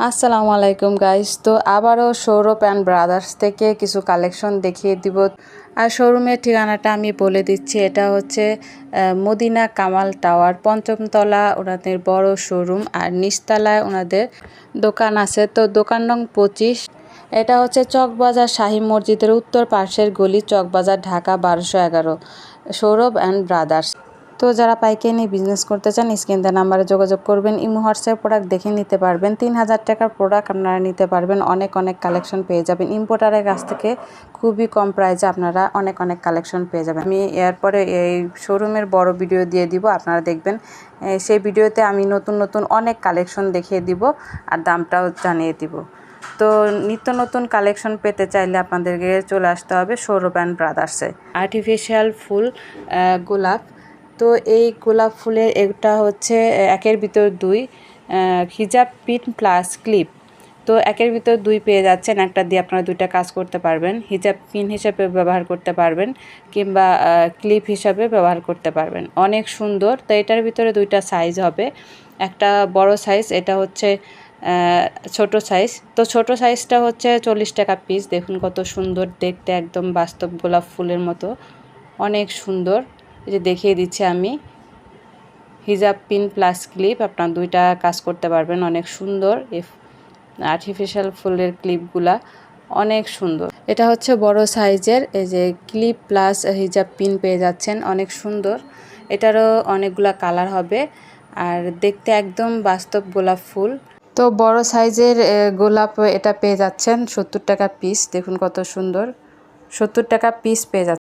আসসালামু আলাইকুম গাইস। তো আবারও সৌরভ অ্যান্ড ব্রাদার্স থেকে কিছু কালেকশন দেখিয়ে দিব। আর শোরুমের ঠিকানাটা আমি বলে দিচ্ছি, এটা হচ্ছে মদিনা কামাল টাওয়ার, পঞ্চম তলা ওনাদের বড় শোরুম, আর নিচতলায় ওনাদের দোকান আছে। তো দোকান নং 25। এটা হচ্ছে চকবাজার শাহী মসজিদের উত্তর পাশের গলি, চকবাজার, ঢাকা 1211। Sourav and brothers. তো যারা পাইকারি নিয়ে বিজনেস করতে চান স্ক্রিন দেওয়া নাম্বারে যোগাযোগ করবেন। ইমো হোয়াটসঅ্যাপ প্রোডাক্ট দেখে নিতে পারবেন। 3000 টাকার প্রোডাক্ট আপনারা নিতে পারবেন। অনেক কালেকশন পেয়ে যাবেন। ইম্পোর্টারের কাছ থেকে খুবই কম প্রাইসে আপনারা অনেক কালেকশন পেয়ে যাবেন। আমি এরপরে এই শোরুমের বড় ভিডিও দিয়ে দিব, আপনারা দেখবেন। সেই ভিডিওতে আমি নতুন অনেক কালেকশন দেখিয়ে দিব আর দামটাও জানিয়ে দিব। তো নিত্য নতুন কালেকশন পেতে চাইলে আপনাদেরকে চলে আসতে হবে সৌরভ অ্যান্ড ব্রাদার্সে। আর্টিফিশিয়াল ফুল গোলাপ। তো এই গোলাপ ফুলের একটা হচ্ছে একের ভিতর 2 হিজাব পিন প্লাস ক্লিপ। তো একের ভিতর 2 পেয়ে যাচ্ছেন। একটা দিয়ে আপনারা 2টা কাজ করতে পারবেন। হিজাব পিন হিসাবে ব্যবহার করতে পারবেন কিংবা ক্লিপ হিসাবে ব্যবহার করতে পারবেন। অনেক সুন্দর। তো এটার ভিতরে 2টা সাইজ হবে। একটা বড় সাইজ, এটা হচ্ছে ছোট সাইজ। তো ছোট সাইজটা হচ্ছে 40 টাকা পিস। দেখুন কত সুন্দর দেখতে, একদম বাস্তব গোলাপ ফুলের মতো, অনেক সুন্দর। এই যে দেখিয়ে দিচ্ছি আমি, হিজাব পিন প্লাস ক্লিপ, আপনার 2টা কাজ করতে পারবেন। অনেক সুন্দর আর্টিফিশিয়াল ফুলের ক্লিপগুলা, অনেক সুন্দর। এটা হচ্ছে বড় সাইজের, এই যে ক্লিপ প্লাস হিজাব পিন পেয়ে যাচ্ছেন, অনেক সুন্দর। এটারও অনেকগুলা কালার হবে আর দেখতে একদম বাস্তব গোলাপ ফুল। তো বড় সাইজের গোলাপ এটা পেয়ে যাচ্ছেন 70 টাকা পিস। দেখুন কত সুন্দর, 70 টাকা পিস পেয়ে যাচ্ছেন।